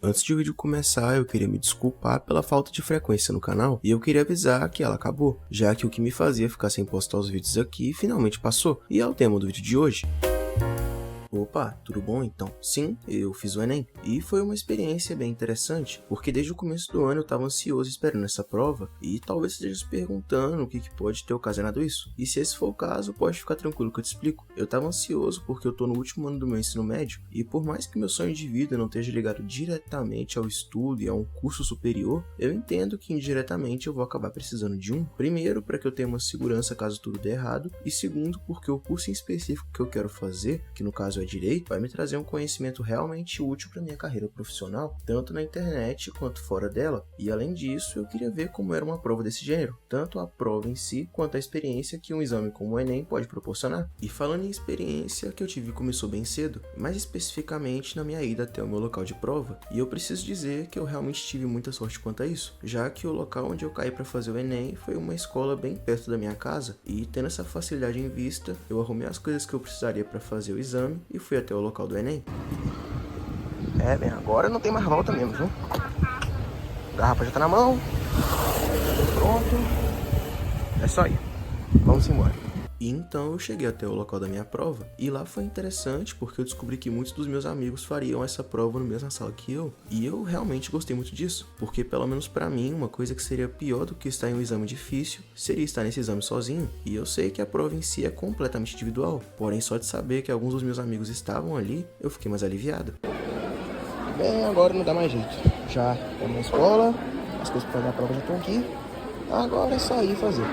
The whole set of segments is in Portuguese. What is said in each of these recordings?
Antes de o vídeo começar, eu queria me desculpar pela falta de frequência no canal e eu queria avisar que ela acabou, já que o que me fazia ficar sem postar os vídeos aqui finalmente passou, e é o tema do vídeo de hoje. Opa, tudo bom então? Sim, eu fiz o Enem, e foi uma experiência bem interessante, porque desde o começo do ano eu estava ansioso esperando essa prova, e talvez você esteja se perguntando o que pode ter ocasionado isso. E se esse for o caso, pode ficar tranquilo que eu te explico. Eu estava ansioso porque eu estou no último ano do meu ensino médio, e por mais que meu sonho de vida não esteja ligado diretamente ao estudo e a um curso superior, eu entendo que indiretamente eu vou acabar precisando de um. Primeiro, para que eu tenha uma segurança caso tudo dê errado, e segundo, porque o curso em específico que eu quero fazer, que no caso é direito, vai me trazer um conhecimento realmente útil para minha carreira profissional, tanto na internet quanto fora dela. E além disso, eu queria ver como era uma prova desse gênero, tanto a prova em si quanto a experiência que um exame como o Enem pode proporcionar. E falando em experiência, que eu tive começou bem cedo, mais especificamente na minha ida até o meu local de prova. E eu preciso dizer que eu realmente tive muita sorte quanto a isso, já que o local onde eu caí para fazer o Enem foi uma escola bem perto da minha casa, e tendo essa facilidade em vista, eu arrumei as coisas que eu precisaria para fazer o exame e fui até o local do Enem. Bem, agora não tem mais volta mesmo, viu? A garrafa já tá na mão. Pronto. É só ir. Vamos embora. E então eu cheguei até o local da minha prova, e lá foi interessante porque eu descobri que muitos dos meus amigos fariam essa prova na mesma sala que eu, e eu realmente gostei muito disso, porque pelo menos pra mim, uma coisa que seria pior do que estar em um exame difícil, seria estar nesse exame sozinho, e eu sei que a prova em si é completamente individual, porém só de saber que alguns dos meus amigos estavam ali, eu fiquei mais aliviado. Bem, agora não dá mais jeito, já é na escola, as coisas pra fazer a prova já estão aqui, agora é só ir fazer.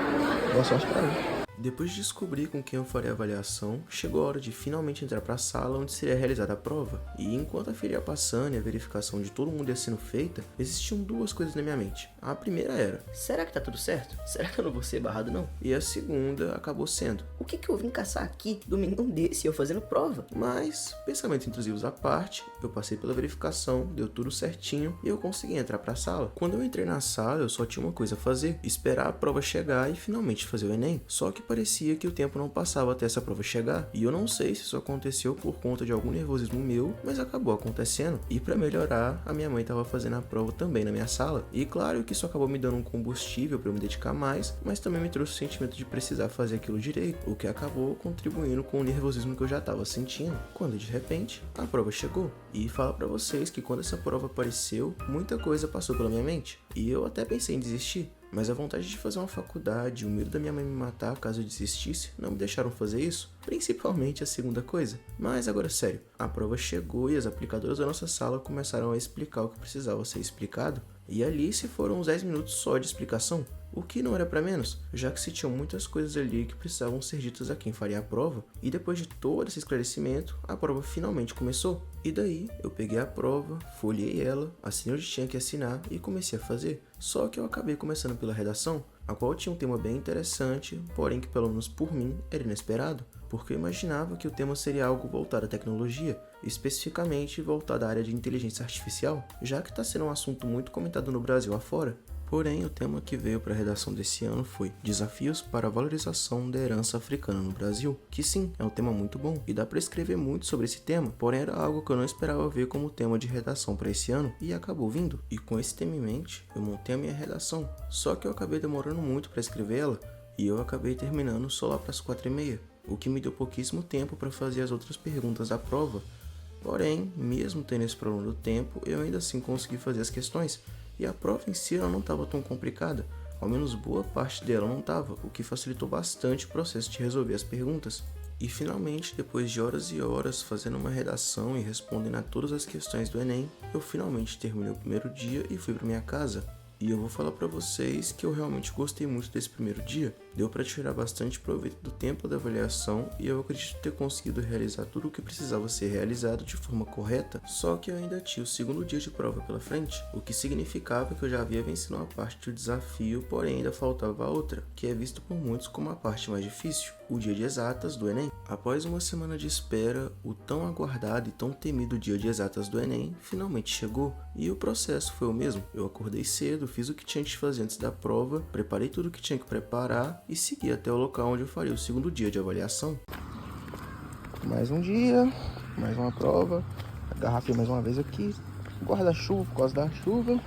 Boa sorte pra mim. Depois de descobrir com quem eu faria a avaliação, chegou a hora de finalmente entrar para a sala onde seria realizada a prova. E enquanto a fila ia passando e a verificação de todo mundo ia sendo feita, existiam duas coisas na minha mente. A primeira era: será que tá tudo certo? Será que eu não vou ser barrado não? E a segunda acabou sendo: o que eu vim caçar aqui, domingão desse, eu fazendo prova? Mas, pensamentos intrusivos à parte, eu passei pela verificação, deu tudo certinho e eu consegui entrar para a sala. Quando eu entrei na sala, eu só tinha uma coisa a fazer: esperar a prova chegar e finalmente fazer o Enem. Só que parecia que o tempo não passava até essa prova chegar, e eu não sei se isso aconteceu por conta de algum nervosismo meu, mas acabou acontecendo. E para melhorar, a minha mãe estava fazendo a prova também na minha sala, e claro que isso acabou me dando um combustível para eu me dedicar mais, mas também me trouxe o sentimento de precisar fazer aquilo direito, o que acabou contribuindo com o nervosismo que eu já estava sentindo, quando de repente a prova chegou. E falo para vocês que quando essa prova apareceu, muita coisa passou pela minha mente, e eu até pensei em desistir. Mas a vontade de fazer uma faculdade e o medo da minha mãe me matar caso eu desistisse não me deixaram fazer isso, principalmente a segunda coisa. Mas agora sério, a prova chegou e as aplicadoras da nossa sala começaram a explicar o que precisava ser explicado, e ali se foram uns 10 minutos só de explicação, o que não era para menos, já que se tinham muitas coisas ali que precisavam ser ditas a quem faria a prova, e depois de todo esse esclarecimento, a prova finalmente começou. E daí, eu peguei a prova, folhei ela, assinei onde tinha que assinar e comecei a fazer. Só que eu acabei começando pela redação, a qual tinha um tema bem interessante, porém que pelo menos por mim era inesperado, porque eu imaginava que o tema seria algo voltado à tecnologia, especificamente voltado à área de inteligência artificial, já que está sendo um assunto muito comentado no Brasil afora. Porém, o tema que veio para a redação desse ano foi Desafios para a valorização da herança africana no Brasil, que sim, é um tema muito bom e dá para escrever muito sobre esse tema, porém era algo que eu não esperava ver como tema de redação para esse ano e acabou vindo. E com esse tema em mente, eu montei a minha redação, só que eu acabei demorando muito para escrevê-la e eu acabei terminando só lá para as 4h30, o que me deu pouquíssimo tempo para fazer as outras perguntas da prova. Porém, mesmo tendo esse problema do tempo, eu ainda assim consegui fazer as questões. E a prova em si ela não estava tão complicada, ao menos boa parte dela não estava, o que facilitou bastante o processo de resolver as perguntas. E finalmente, depois de horas e horas fazendo uma redação e respondendo a todas as questões do Enem, eu finalmente terminei o primeiro dia e fui para minha casa. E eu vou falar para vocês que eu realmente gostei muito desse primeiro dia. Deu para tirar bastante proveito do tempo da avaliação e eu acredito ter conseguido realizar tudo o que precisava ser realizado de forma correta, só que eu ainda tinha o segundo dia de prova pela frente, o que significava que eu já havia vencido uma parte do desafio, porém ainda faltava a outra, que é visto por muitos como a parte mais difícil, o dia de exatas do Enem. Após uma semana de espera, o tão aguardado e tão temido dia de exatas do Enem finalmente chegou, e o processo foi o mesmo. Eu acordei cedo, fiz o que tinha de fazer antes da prova, preparei tudo o que tinha que preparar e segui até o local onde eu faria o segundo dia de avaliação. Mais um dia, mais uma prova, a garrafa mais uma vez aqui, guarda-chuva por causa da chuva.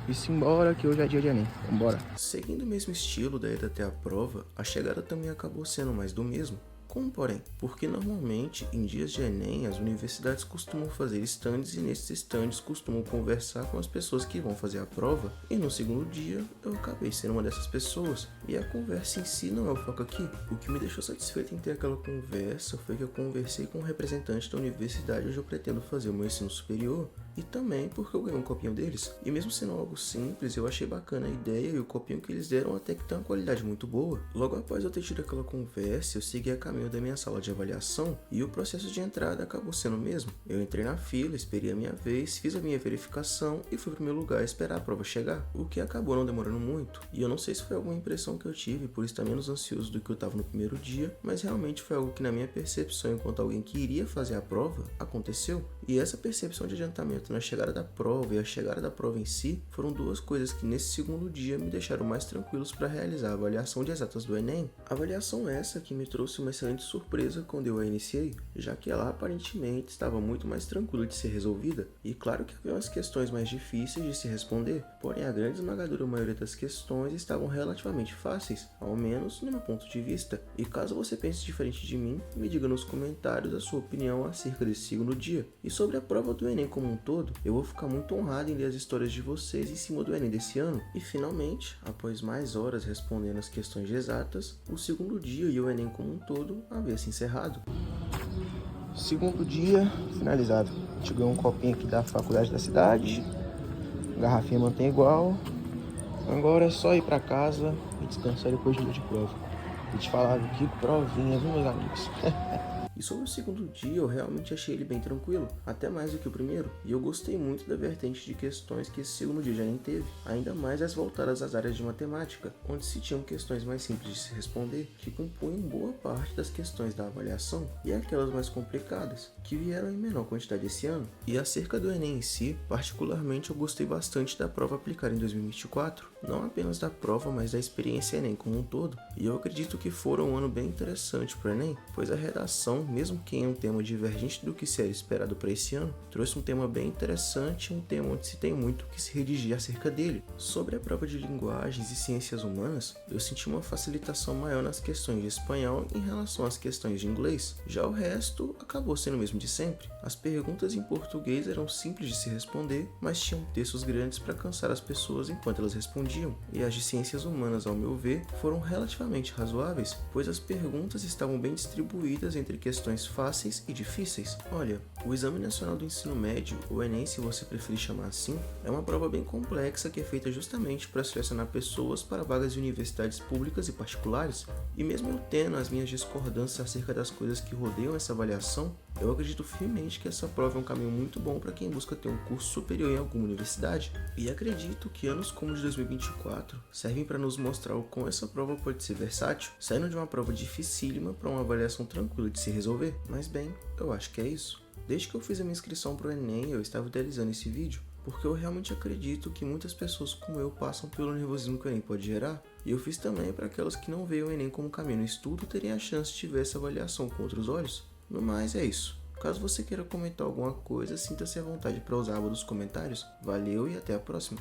E simbora que hoje é dia de Enem. Vambora. Seguindo o mesmo estilo da ida até a prova, a chegada também acabou sendo mais do mesmo. Como porém? Porque normalmente em dias de Enem as universidades costumam fazer estandes e nesses estandes costumam conversar com as pessoas que vão fazer a prova e no segundo dia eu acabei sendo uma dessas pessoas e a conversa em si não é o foco aqui. O que me deixou satisfeito em ter aquela conversa foi que eu conversei com um representante da universidade onde eu pretendo fazer o meu ensino superior e também porque eu ganhei um copinho deles. E mesmo sendo algo simples, eu achei bacana a ideia e o copinho que eles deram até que tem uma qualidade muito boa. Logo após eu ter tido aquela conversa, eu segui a caminho da minha sala de avaliação e o processo de entrada acabou sendo o mesmo. Eu entrei na fila, esperei a minha vez, fiz a minha verificação e fui pro meu lugar esperar a prova chegar, o que acabou não demorando muito. E eu não sei se foi alguma impressão que eu tive por estar menos ansioso do que eu estava no primeiro dia, mas realmente foi algo que na minha percepção enquanto alguém que iria fazer a prova, aconteceu. E essa percepção de adiantamento na chegada da prova e a chegada da prova em si foram duas coisas que nesse segundo dia me deixaram mais tranquilos para realizar a avaliação de exatas do Enem. Avaliação essa que me trouxe uma excelente surpresa quando eu a iniciei, já que ela aparentemente estava muito mais tranquila de ser resolvida, e claro que havia umas questões mais difíceis de se responder, porém a grande esmagadora maioria das questões estavam relativamente fáceis, ao menos no meu ponto de vista. E caso você pense diferente de mim, me diga nos comentários a sua opinião acerca desse segundo dia. E sobre a prova do Enem como um todo, eu vou ficar muito honrado em ler as histórias de vocês em cima do Enem desse ano. E finalmente, após mais horas respondendo as questões exatas, o segundo dia e o Enem como um todo havia se encerrado. Segundo dia finalizado. A gente ganhou um copinho aqui da faculdade da cidade. Garrafinha mantém igual. Agora é só ir pra casa e descansar depois do dia de prova. Vou te falar que provinha, viu, meus amigos? E sobre o segundo dia, eu realmente achei ele bem tranquilo, até mais do que o primeiro, e eu gostei muito da vertente de questões que esse segundo dia já nem teve, ainda mais as voltadas às áreas de matemática, onde se tinham questões mais simples de se responder, que compunham boa parte das questões da avaliação, e aquelas mais complicadas, que vieram em menor quantidade esse ano. E acerca do Enem em si, particularmente eu gostei bastante da prova aplicada em 2024, não apenas da prova, mas da experiência Enem como um todo, e eu acredito que foi um ano bem interessante para o Enem, pois a redação, mesmo que em um tema divergente do que se era esperado para esse ano, trouxe um tema bem interessante, um tema onde se tem muito que se redigir acerca dele. Sobre a prova de linguagens e ciências humanas, eu senti uma facilitação maior nas questões de espanhol em relação às questões de inglês. Já o resto acabou sendo o mesmo de sempre. As perguntas em português eram simples de se responder, mas tinham textos grandes para cansar as pessoas enquanto elas respondiam. E as de ciências humanas, ao meu ver, foram relativamente razoáveis, pois as perguntas estavam bem distribuídas entre questões fáceis e difíceis. Olha, o Exame Nacional do Ensino Médio, o Enem se você preferir chamar assim, é uma prova bem complexa que é feita justamente para selecionar pessoas para vagas de universidades públicas e particulares. E mesmo eu tendo as minhas discordâncias acerca das coisas que rodeiam essa avaliação, eu acredito firmemente que essa prova é um caminho muito bom para quem busca ter um curso superior em alguma universidade. E acredito que anos como o de 2024 servem para nos mostrar o quão essa prova pode ser versátil, saindo de uma prova dificílima para uma avaliação tranquila de se resolver. Mas bem, eu acho que é isso. Desde que eu fiz a minha inscrição para o Enem, eu estava idealizando esse vídeo, porque eu realmente acredito que muitas pessoas como eu passam pelo nervosismo que o Enem pode gerar, e eu fiz também para aquelas que não veem o Enem como caminho no estudo terem a chance de ver essa avaliação com outros olhos. No mais, é isso. Caso você queira comentar alguma coisa, sinta-se à vontade para usar a aba dos comentários. Valeu e até a próxima!